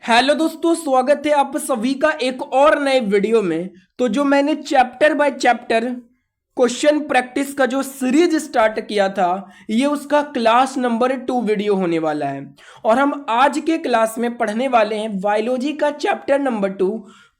Hello दोस्तों, स्वागत है आप सभी का एक और नए वीडियो में। तो जो मैंने chapter by chapter question practice का जो सीरीज स्टार्ट किया था, ये उसका क्लास नंबर 2 वीडियो होने वाला है। और हम आज के क्लास में पढ़ने वाले हैं बायोलॉजी का चैप्टर नंबर 2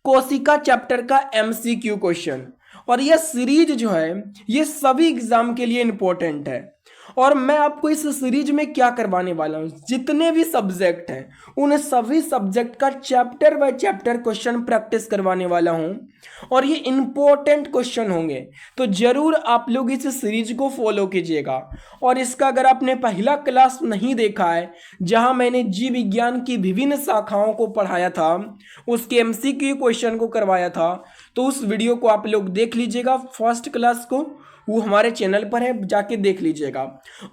कोशिका चैप्टर का एमसीक्यू क्वेश्चन। और यह सीरीज जो है ये सभी एग्जाम के लिए इंपॉर्टेंट है। और मैं आपको इस सीरीज में क्या करवाने वाला हूँ, जितने भी सब्जेक्ट हैं उन सभी सब्जेक्ट का chapter by chapter question practice करवाने वाला हूँ। और ये इंपॉर्टेंट क्वेश्चन होंगे, तो जरूर आप लोग इस सीरीज को फॉलो कीजिएगा। और इसका अगर आपने पहला क्लास नहीं देखा है, जहां मैंने जीव विज्ञान की विभिन्न शाखाओं को पढ़ाया था, उसके एमसीक्यू क्वेश्चन को करवाया था, तो उस वीडियो को आप लोग देख लीजिएगा। फर्स्ट क्लास को वो हमारे चैनल पर है, जाके देख लीजिएगा।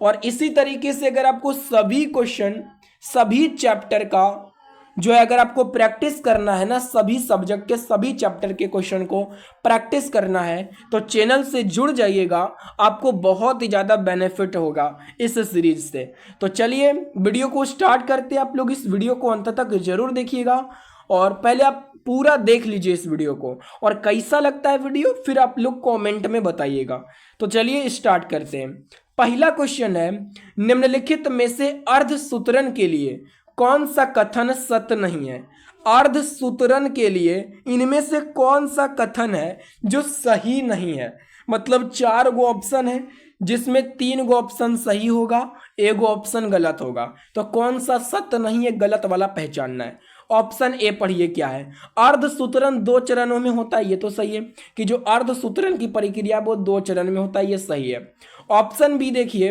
और इसी तरीके से अगर आपको सभी क्वेश्चन सभी चैप्टर का जो है अगर आपको प्रैक्टिस करना है ना, सभी सब्जेक्ट के सभी चैप्टर के क्वेश्चन को प्रैक्टिस करना है, तो चैनल से जुड़ जाइएगा। आपको बहुत ही ज़्यादा बेनिफिट होगा इस सीरीज से। तो चलिए वीडियो को स्टार्ट करते हैं। आप लोग इस वीडियो को अंत तक जरूर देखिएगा और पहले आप पूरा देख लीजिए इस वीडियो को, और कैसा लगता है वीडियो फिर आप लोग कमेंट में बताइएगा। तो चलिए स्टार्ट करते हैं। पहला क्वेश्चन है, निम्नलिखित में से अर्धसूत्रण के लिए कौन सा कथन सत्य नहीं है। अर्धसूत्रण के लिए इनमें से कौन सा कथन है जो सही नहीं है। मतलब 4 गो ऑप्शन है, जिसमें 3 गो ऑप्शन सही होगा, 1 गो ऑप्शन गलत होगा। तो कौन सा सत्य नहीं है, गलत वाला पहचानना है। ऑप्शन ए पढ़िए क्या है। अर्धसूत्रण 2 चरणों में होता है, ये तो सही है कि जो अर्धसूत्रण की प्रक्रिया वो 2 चरण में होता है, ये सही है। ऑप्शन बी देखिए,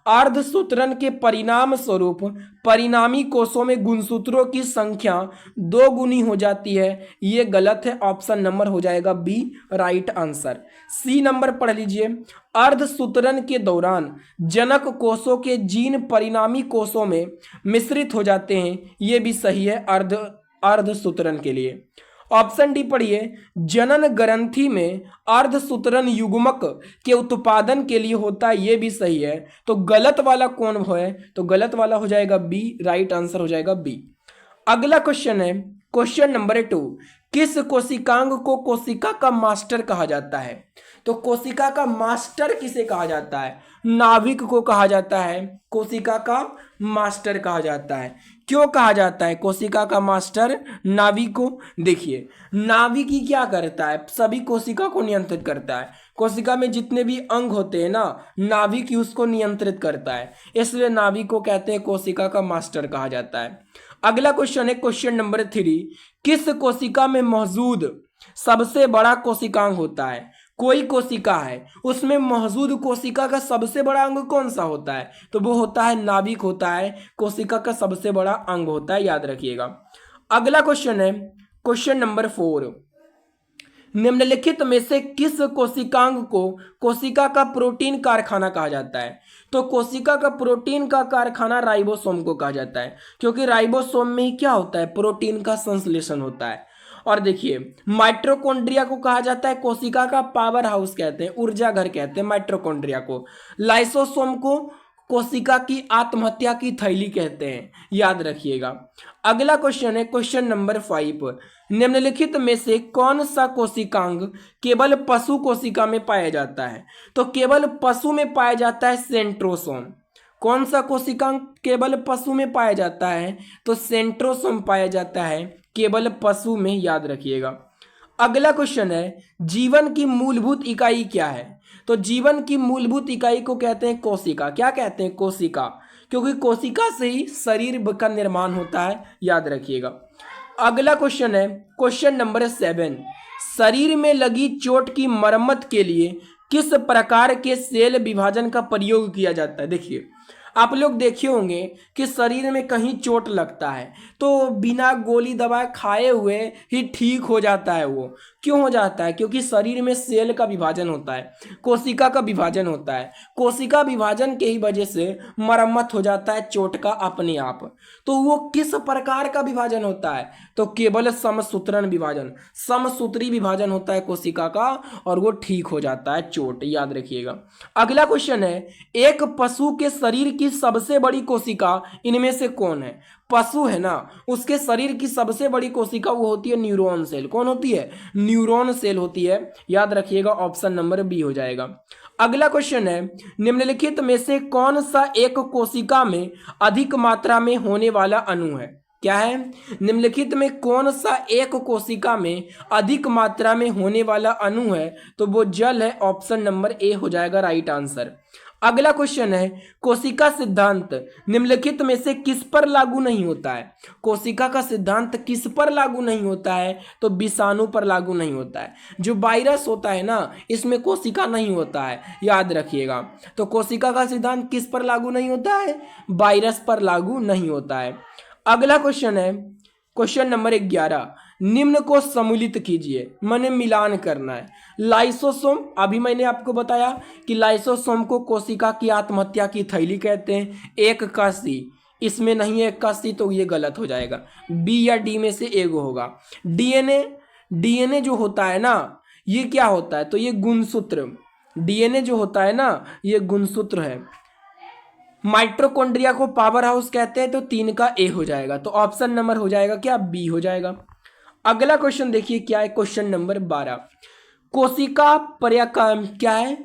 अर्धसूत्रण के परिणाम स्वरूप परिणामी कोषों में गुणसूत्रों की संख्या 2 गुनी हो जाती है, ये गलत है। ऑप्शन नंबर हो जाएगा B right answer. C number पढ़ लीजिए, अर्धसूत्रण के दौरान जनक कोषों के जीन परिणामी कोषों में मिश्रित हो जाते हैं, ये भी सही है अर्धसूत्रण के लिए। ऑप्शन डी पढ़िए, जनन ग्रंथि में अर्धसूत्रण युग्मक के उत्पादन के लिए होता है, ये भी सही है। तो गलत वाला कौन है, तो गलत वाला हो जाएगा बी, राइट आंसर हो जाएगा बी। अगला क्वेश्चन है क्वेश्चन नंबर 2, किस कोशिकांग को कोशिका का मास्टर कहा जाता है। तो कोशिका का मास्टर किसे कहा जाता है, नाभिक को कहा जाता है, कोशिका का मास्टर कहा जाता है। क्यों कहा जाता है कोशिका का मास्टर नाभिक को। देखिए नाभिक ही क्या करता है, सभी कोशिका को नियंत्रित करता है। कोशिका में जितने भी अंग होते हैं ना, नाभिक ही उसको नियंत्रित करता है, इसलिए नाभिक को कहते हैं कोशिका का मास्टर कहा जाता है। अगला क्वेश्चन है क्वेश्चन नंबर 3, किस कोशिका में मौजूद सबसे बड़ा कोशिकांग होता है। कोई कोशिका है, उसमें मौजूद कोशिका का सबसे बड़ा अंग कौन सा होता है, तो वो होता है नाभिक होता है, कोशिका का सबसे बड़ा अंग होता है, याद रखिएगा। अगला क्वेश्चन है क्वेश्चन नंबर 4, निम्नलिखित में से किस कोशिकांग को कोशिका का प्रोटीन कारखाना कहा जाता है। तो कोशिका का प्रोटीन का कारखाना राइबोसोम को कहा जाता है, क्योंकि राइबोसोम में ही क्या होता है, प्रोटीन का संश्लेषण होता है। और देखिए माइटोकॉन्ड्रिया को कहा जाता है कोशिका का पावर हाउस कहते हैं, ऊर्जा घर कहते हैं माइटोकॉन्ड्रिया को। लाइसोसोम को कोशिका की आत्महत्या की थैली कहते हैं, याद रखिएगा। अगला क्वेश्चन है क्वेश्चन नंबर 5, निम्नलिखित में से कौन सा कोशिकांग केवल पशु कोशिका में पाया जाता है। तो केवल पशु में पाया जाता है सेंट्रोसोम। कौन सा कोशिकांग केवल पशु में पाया जाता है, तो सेंट्रोसोम पाया जाता है केवल पशु में, याद रखिएगा। अगला क्वेश्चन है, जीवन की मूलभूत इकाई क्या है। तो जीवन की मूलभूत इकाई को कहते हैं कोशिका। क्या कहते हैं, कोशिका, क्योंकि कोशिका से ही शरीर का निर्माण होता है, याद रखिएगा। अगला क्वेश्चन है क्वेश्चन नंबर 7, शरीर में लगी चोट की मरम्मत के लिए किस प्रकार के सेल विभाजन का प्रयोग किया जाता है। देखिए आप लोग देखे होंगे कि शरीर में कहीं चोट लगता है तो बिना गोली दवा खाए हुए ही ठीक हो जाता है। वो क्यों हो जाता है, क्योंकि शरीर में सेल का विभाजन होता है, कोशिका का विभाजन होता है। कोशिका विभाजन के ही वजह से मरम्मत हो जाता है चोट का अपने आप। तो वो किस प्रकार का विभाजन होता है, तो केवल समसूत्रण विभाजन, समसूत्री विभाजन होता है कोशिका का, और वो ठीक हो जाता है चोट, याद रखिएगा। अगला क्वेश्चन है, एक पशु के शरीर की की सबसे बड़ी कोशिका इनमें से कौन है? पशु है ना, उसके शरीर की सबसे बड़ी कोशिका वो होती है न्यूरॉन सेल। कौन होती है? न्यूरॉन सेल होती है। याद रखिएगा, ऑप्शन नंबर बी हो जाएगा। अगला क्वेश्चन है, निम्नलिखित में से कौन सा एक कोशिका में अधिक मात्रा में होने वाला अणु है? क्या है? निम्नलिखित में कौन सा एक कोशिका में अधिक मात्रा में होने वाला अणु है? तो वो जल है। ऑप्शन नंबर ए हो जाएगा राइट आंसर। अगला क्वेश्चन है, कोशिका सिद्धांत निम्नलिखित में से किस पर लागू नहीं होता है? कोशिका का सिद्धांत किस पर लागू नहीं होता है? तो विषाणु पर लागू नहीं होता है। जो वायरस होता है ना, इसमें कोशिका नहीं होता है, याद रखिएगा। तो कोशिका का सिद्धांत किस पर लागू नहीं होता है? वायरस पर लागू नहीं होता है। अगला क्वेश्चन है, क्वेश्चन नंबर 11, निम्न को सम्मिलित कीजिए, मैंने मिलान करना है। लाइसोसोम, अभी मैंने आपको बताया कि लाइसोसोम को कोशिका की आत्महत्या की थैली कहते हैं। एक का सी, इसमें नहीं है एक का सी, तो ये गलत हो जाएगा। बी या डी में से एक होगा। डीएनए, डीएनए जो होता है ना, ये क्या होता है? तो ये गुणसूत्र, डीएनए जो होता है ना, ये गुणसूत्र है। माइटोकॉन्ड्रिया को पावर हाउस कहते हैं, तो 3 का ए हो जाएगा। तो ऑप्शन नंबर हो जाएगा क्या? बी हो जाएगा। अगला क्वेश्चन देखिए क्या है, क्वेश्चन नंबर 12, कोशिका क्या है?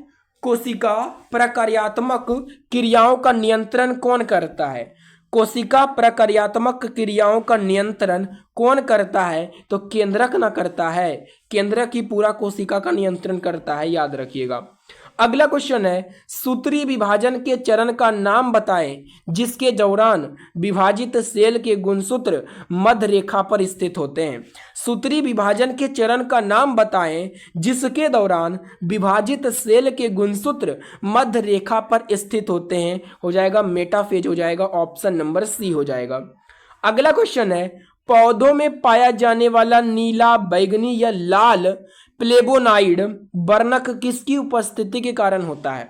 कोशिका प्रकार्यात्मक क्रियाओं का नियंत्रण कौन करता है? कोशिका प्रकार्यात्मक क्रियाओं का नियंत्रण कौन करता है? तो केंद्रक ना करता है, केंद्रक ही पूरा कोशिका का नियंत्रण करता है, याद रखिएगा। अगला क्वेश्चन है, सूत्री विभाजन के चरण का नाम बताएं जिसके दौरान विभाजित सेल के गुणसूत्र मध्य रेखा पर स्थित होते हैं। सूत्री विभाजन के चरण का नाम बताएं जिसके दौरान विभाजित सेल के गुणसूत्र मध्य रेखा पर स्थित होते हैं। हो जाएगा मेटाफेज, हो जाएगा। ऑप्शन नंबर सी हो जाएगा। अगला क्वेश्चन है, पौधों में पाया जाने वाला नीला, बैगनी या लाल फ्लेवोनाइड वर्णक किसकी उपस्थिति के कारण होता है?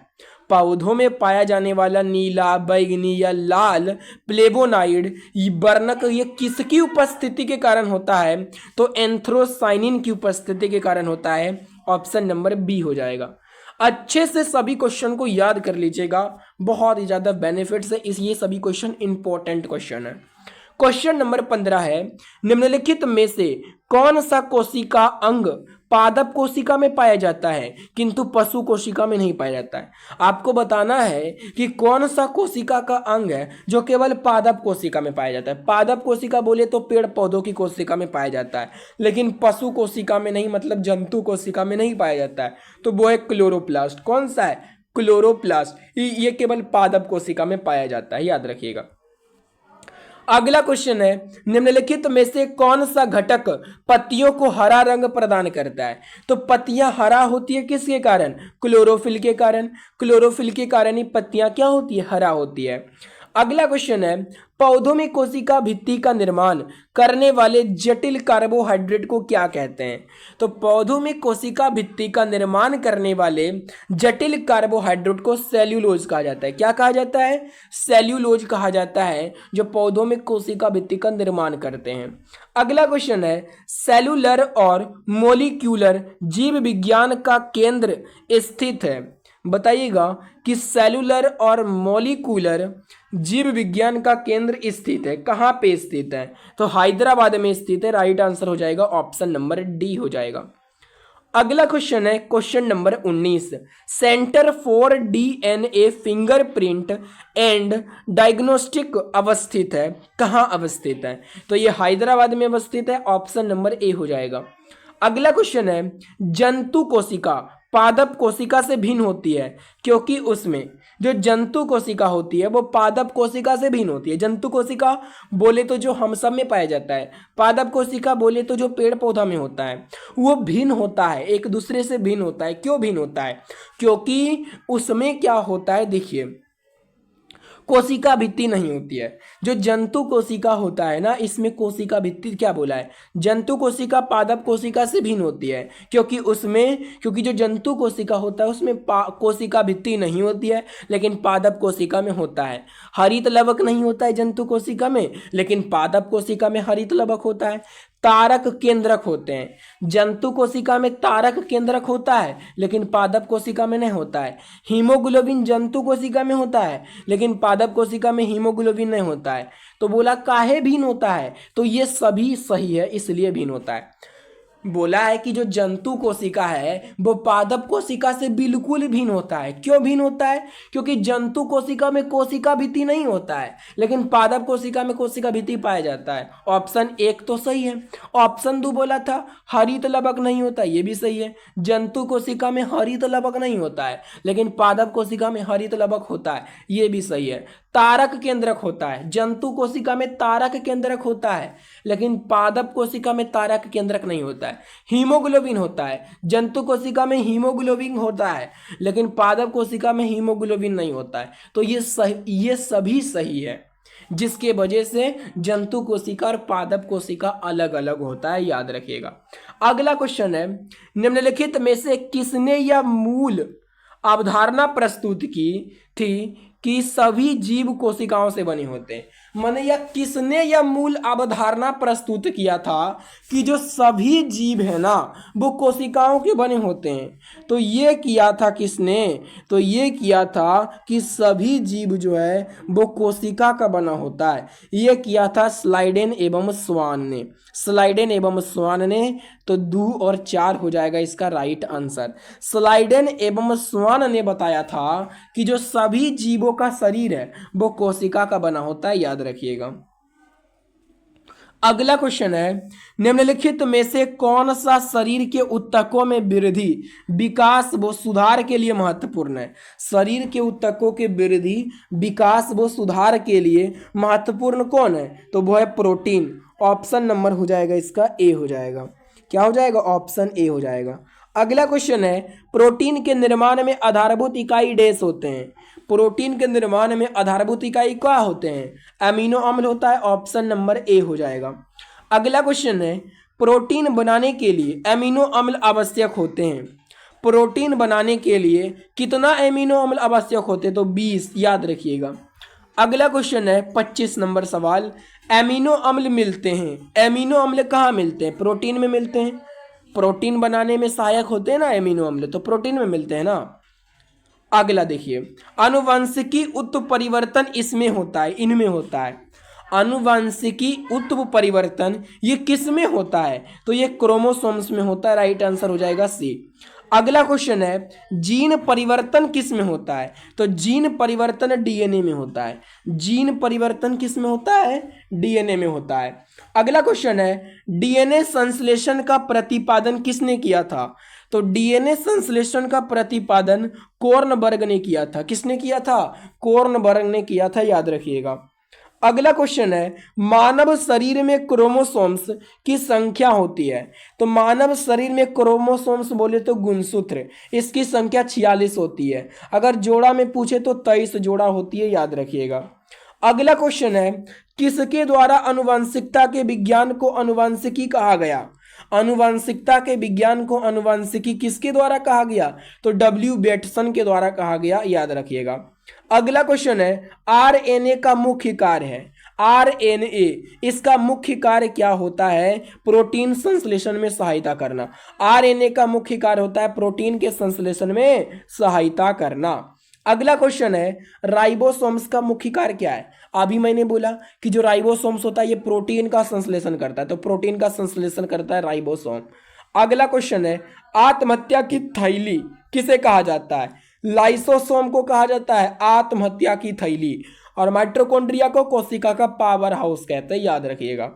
पौधों में पाया जाने वाला नीला, बैगनी या लाल फ्लेवोनाइड वर्णक ये किसकी उपस्थिति के कारण होता है? तो एंथ्रोसाइनिन की उपस्थिति के कारण होता है। ऑप्शन नंबर बी हो जाएगा। अच्छे से सभी क्वेश्चन को याद कर लीजिएगा, बहुत ही ज्यादा बेनिफिट्स है इस, ये सभी क्वेश्चन इंपॉर्टेंट क्वेश्चन है। क्वेश्चन नंबर 15 है, निम्नलिखित में से कौन सा कोशिका अंग पादप कोशिका में पाया जाता है किंतु पशु कोशिका में नहीं पाया जाता है? आपको बताना है कि कौन सा कोशिका का अंग है जो केवल पादप कोशिका में पाया जाता है। पादप कोशिका बोले तो पेड़ पौधों की कोशिका में पाया जाता है, लेकिन पशु कोशिका में नहीं, मतलब जंतु कोशिका में नहीं पाया जाता है। तो वो है क्लोरोप्लास्ट। कौन सा है? क्लोरोप्लास्ट। ये केवल पादप कोशिका में पाया जाता है, याद रखिएगा। अगला क्वेश्चन है, निम्नलिखित में से कौन सा घटक पत्तियों को हरा रंग प्रदान करता है? तो पत्तियां हरा होती है किसके कारण? क्लोरोफिल के कारण। क्लोरोफिल के कारण ही पत्तियां क्या होती है? हरा होती है। अगला क्वेश्चन है, पौधों में कोशिका भित्ति का निर्माण करने वाले जटिल कार्बोहाइड्रेट को क्या कहते हैं? तो पौधों में कोशिका भित्ति का निर्माण करने वाले जटिल कार्बोहाइड्रेट को सेल्यूलोज कहा जाता है। क्या कहा जाता है? सेल्यूलोज कहा जाता है, जो पौधों में कोशिका भित्ति का निर्माण करते हैं। अगला क्वेश्चन है, सेलुलर और मोलिक्यूलर जीव विज्ञान का केंद्र स्थित है। बताइएगा कि सेलुलर और मॉलिक्यूलर जीव विज्ञान का केंद्र स्थित है, कहाँ पे स्थित है? तो हैदराबाद में स्थित है। राइट आंसर हो जाएगा ऑप्शन नंबर डी हो जाएगा। अगला क्वेश्चन है question number 19, centre for DNA fingerprint and diagnostic अवस्थित है, कहाँ अवस्थित है? तो ये हैदराबाद में अवस्थित है। ऑप्शन नंबर ए हो जाएगा। अगला क्वेश्चन है, जंतु कोशिका पादप कोशिका से भिन्न होती है क्योंकि उसमें जो जंतु कोशिका होती है वो पादप कोशिका से भिन्न होती है। जंतु कोशिका बोले तो जो हम सब में पाया जाता है, पादप कोशिका बोले तो जो पेड़ पौधा में होता है, वो भिन्न होता है, एक दूसरे से भिन्न होता है। क्यों भिन्न होता है? क्योंकि उसमें क्या होता है, देखिए कोशिका भित्ति नहीं होती है। जो जंतु कोशिका होता है ना, इसमें कोशिका भित्ति क्या बोला है? जंतु कोशिका पादप कोशिका से भिन्न होती है क्योंकि जो जंतु कोशिका होता है उसमें कोशिका भित्ति नहीं होती है, लेकिन पादप कोशिका में होता है। हरित लवक नहीं होता है जंतु कोशिका में, लेकिन पादप कोशिका में हरित लवक होता है। तारक केंद्रक होते हैं। जंतु कोशिका में तारक केंद्रक होता है लेकिन पादप कोशिका में नहीं होता है। हीमोग्लोबिन जंतु कोशिका में होता है लेकिन पादप कोशिका में हीमोग्लोबिन नहीं होता है। तो बोला काहे भिन्न होता है, तो ये सभी सही है, इसलिए भिन्न होता है। बोला है कि जो जंतु कोशिका है वो पादप कोशिका से बिल्कुल भिन्न होता है। क्यों भिन्न होता है? क्योंकि जंतु कोशिका में कोशिका भित्ति नहीं होता है लेकिन पादप कोशिका में कोशिका भित्ति पाया जाता है। ऑप्शन 1 तो सही है। ऑप्शन 2 बोला था हरित लवक नहीं होता, ये भी सही है। जंतु कोशिका में हरित लवक नहीं होता है लेकिन पादप कोशिका में हरित लवक होता है, ये भी सही है। तारक केंद्रक होता है, जंतु कोशिका में तारक केंद्रक होता है लेकिन पादप कोशिका में तारक केंद्रक नहीं होता है। हीमोग्लोबिन होता है, जंतु कोशिका में हीमोग्लोबिन होता है लेकिन पादप कोशिका में हीमोग्लोबिन नहीं होता है। तो ये सभी सही है, जिसके वजह से जंतु कोशिका और पादप कोशिका अलग अलग होता है, याद रखिएगा। अगला क्वेश्चन है, निम्नलिखित में से किसने यह मूल अवधारणा प्रस्तुत की थी कि सभी जीव कोशिकाओं से बने होते हैं? माने यह किसने यह मूल अवधारणा प्रस्तुत किया था कि जो सभी जीव है ना वो कोशिकाओं के बने होते हैं? तो ये किया था किसने? तो ये किया था कि सभी जीव जो है वो कोशिका का बना होता है। ये किया था स्लाइडेन एवं स्वान ने। स्लाइडेन एवं स्वान ने, तो 2 और 4 हो जाएगा इसका राइट आंसर। स्लाइडेन एवं स्वान ने बताया था कि जो सभी जीवों का शरीर है वो कोशिका का बना होता है, याद रखिएगा। अगला क्वेश्चन है, निम्नलिखित में से कौन सा शरीर के ऊतकों में वृद्धि, विकास व सुधार के लिए महत्वपूर्ण है? शरीर के ऊतकों के वृद्धि, विकास व सुधार के लिए महत्वपूर्ण कौन है? तो वो है प्रोटीन। ऑप्शन नंबर हो जाएगा इसका ए हो जाएगा। क्या हो जाएगा? ऑप्शन ए हो जाएगा। अगला क्वेश्चन है, प्रोटीन के निर्माण में आधारभूत इकाई डैश होते हैं? प्रोटीन के निर्माण में आधारभूत इकाई क्या होते हैं? अमीनो अम्ल होता है। ऑप्शन नंबर ए हो जाएगा। अगला क्वेश्चन है, प्रोटीन बनाने के लिए अमीनो अम्ल आवश्यक होते हैं? प्रोटीन बनाने के लिए कितना अमीनो अम्ल आवश्यक होते हैं? तो 20, याद रखिएगा। अगला क्वेश्चन है 25 नंबर सवाल, अमीनो अम्ल मिलते हैं, अमीनो अम्ल कहाँ मिलते हैं? प्रोटीन में मिलते हैं। प्रोटीन बनाने में सहायक होते हैं ना अमीनो अम्ल, तो प्रोटीन में मिलते हैं ना। अगला देखिए, आनुवंशिकी उत्परिवर्तन इसमें होता है, इनमें होता है। आनुवंशिकी उत्परिवर्तन ये किस में होता है? तो ये क्रोमोसोम्स में होता है, राइट आंसर हो जाएगा सी। अगला क्वेश्चन है, जीन परिवर्तन किस में होता है? तो जीन परिवर्तन डीएनए में होता है। जीन परिवर्तन किस में होता है? डीएनए में होता है। अगला क्वेश्चन है, डीएनए संश्लेषण का प्रतिपादन किसने किया था? तो डीएनए संश्लेषण का प्रतिपादन कोर्नबर्ग ने किया था। किसने किया था? कोर्नबर्ग ने किया था, याद रखिएगा। अगला क्वेश्चन है, मानव शरीर में क्रोमोसोम्स की संख्या होती है? तो मानव शरीर में क्रोमोसोम्स बोले तो गुणसूत्र, इसकी संख्या 46 होती है। अगर जोड़ा में पूछे तो 23 जोड़ा होती है, याद रखिएगा। अगला क्वेश्चन है, किसके द्वारा आनुवंशिकता के विज्ञान को आनुवंशिकी कहा गया? आनुवंशिकता के विज्ञान को आनुवंशिकी किसके द्वारा कहा गया? तो डब्ल्यू बेटसन के द्वारा कहा गया, याद रखिएगा। अगला क्वेश्चन है, आरएनए का मुख्य कार्य है? आरएनए इसका मुख्य कार्य क्या होता है? प्रोटीन संश्लेषण में सहायता करना। आरएनए का मुख्य कार्य होता है प्रोटीन के संश्लेषण में सहायता करना। अगला क्वेश्चन है, राइबोसोम्स का मुख्य कार्य क्या है? अभी मैंने बोला कि जो राइबोसोम्स होता है ये प्रोटीन का संश्लेषण करता है, तो प्रोटीन का संश्लेषण करता है राइबोसोम। अगला क्वेश्चन है, आत्महत्या की थैली किसे कहा जाता है? लाइसोसोम को कहा जाता है आत्महत्या की थैली, और माइटोकॉन्ड्रिया को कोशिका का पावर हाउस कहते हैं, याद रखिएगा।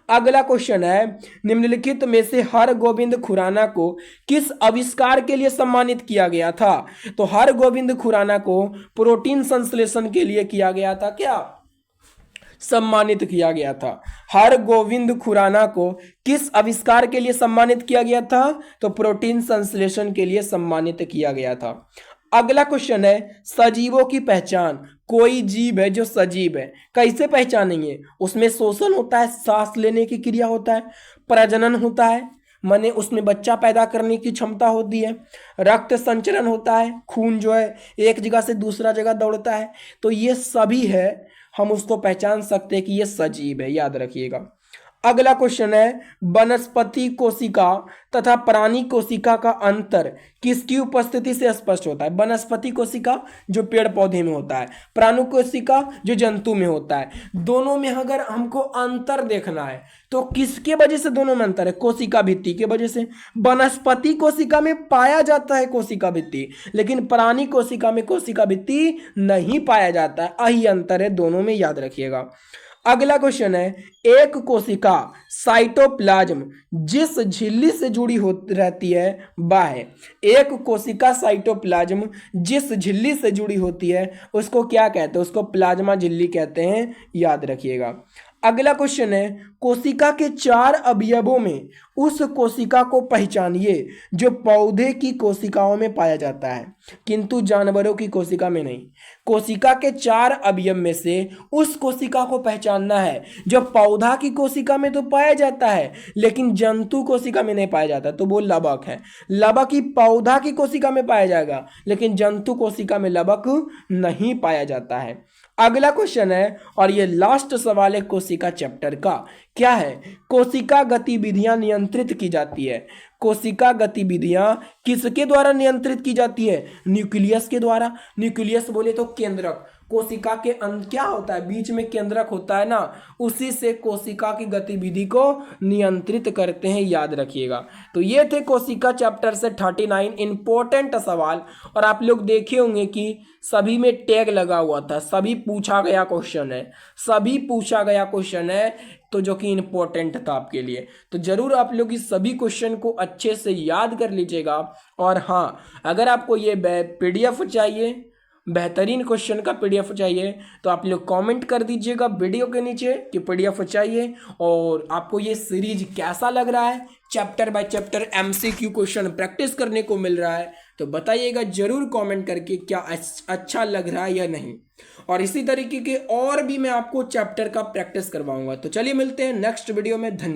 अगला क्वेश्चन है, निम्नलिखित में से हरगोविंद खुराना को किस आविष्कार के लिए सम्मानित किया गया था? तो हरगोविंद खुराना को प्रोटीन संश्लेषण के लिए किया गया था, क्या सम्मानित किया गया था? हरगोविंद खुराना को किस आविष्कार के लिए सम्मानित किया गया था? तो प्रोटीन संश्लेषण के लिए सम्मानित किया गया था। अगला क्वेश्चन है, सजीवों की पहचान। कोई जीव है जो सजीव है, कैसे पहचानेंगे? उसमें श्वसन होता है, सांस लेने की क्रिया होता है, प्रजनन होता है, माने उसमें बच्चा पैदा करने की क्षमता होती है, रक्त संचरण होता है, खून जो है एक जगह से दूसरा जगह दौड़ता है, तो ये सभी है, हम उसको पहचान सकते हैं कि ये सजीव है, याद रखिएगा। अगला क्वेश्चन है, वनस्पति कोशिका तथा प्राणी कोशिका का अंतर किसकी उपस्थिति से स्पष्ट होता है? वनस्पति कोशिका जो पेड़ पौधे में होता है, प्राणी कोशिका जो जंतु में होता है, दोनों में अगर हमको अंतर देखना है तो किसके वजह से दोनों में अंतर है? कोशिका भित्ति के वजह से। वनस्पति कोशिका में पाया जाता है कोशिका भित्ति, लेकिन प्राणी कोशिका में कोशिका भित्ति नहीं पाया जाता है। यही अंतर है दोनों में, याद रखिएगा। अगला क्वेश्चन है, एक कोशिका साइटोप्लाज्म जिस झिल्ली से जुड़ी हो रहती है वह है। एक कोशिका साइटोप्लाज्म जिस झिल्ली से जुड़ी होती है उसको क्या कहते हैं? उसको प्लाज्मा झिल्ली कहते हैं, याद रखिएगा। अगला क्वेश्चन है, कोशिका के 4 अवयवों में उस कोशिका को पहचानिए जो पौधे की कोशिकाओं में पाया जाता है किंतु जानवरों की कोशिका में नहीं। कोशिका के 4 अवयव में से उस कोशिका को पहचानना है जो पौधा की कोशिका में तो पाया जाता है लेकिन जंतु कोशिका में नहीं पाया जाता, तो वो लवक है। लवक ही पौधा की कोशिका में पाया जाएगा लेकिन जंतु कोशिका में लवक नहीं पाया जाता है। अगला क्वेश्चन है और ये लास्ट सवाल है कोशिका चैप्टर का, क्या है? कोशिका गतिविधियां नियंत्रित की जाती है। कोशिका गतिविधियां किसके द्वारा नियंत्रित की जाती है? न्यूक्लियस के द्वारा। न्यूक्लियस बोले तो केंद्रक, कोशिका के अंदर क्या होता है? बीच में केंद्रक होता है ना, उसी से कोशिका की गतिविधि को नियंत्रित करते हैं, याद रखिएगा। तो ये थे कोशिका चैप्टर से 39 इंपॉर्टेंट सवाल। और आप लोग देखे होंगे कि सभी में टैग लगा हुआ था, सभी पूछा गया क्वेश्चन है, सभी पूछा गया क्वेश्चन है, तो जो कि इंपॉर्टेंट था आपके लिए। तो जरूर आप लोग इस सभी क्वेश्चन को अच्छे से याद कर लीजिएगा। और हाँ, अगर आपको ये PDF चाहिए, बेहतरीन क्वेश्चन का PDF चाहिए, तो आप लोग कमेंट कर दीजिएगा वीडियो के नीचे कि PDF चाहिए। और आपको ये सीरीज कैसा लग रहा है, chapter by chapter MCQ question practice करने को मिल रहा है, तो बताइएगा जरूर कमेंट करके क्या अच्छा लग रहा है या नहीं। और इसी तरीके के और भी मैं आपको चैप्टर का प्रैक्टिस करवाऊंगा। तो चलिए मिलते हैं नेक्स्ट वीडियो में। धन्यवाद।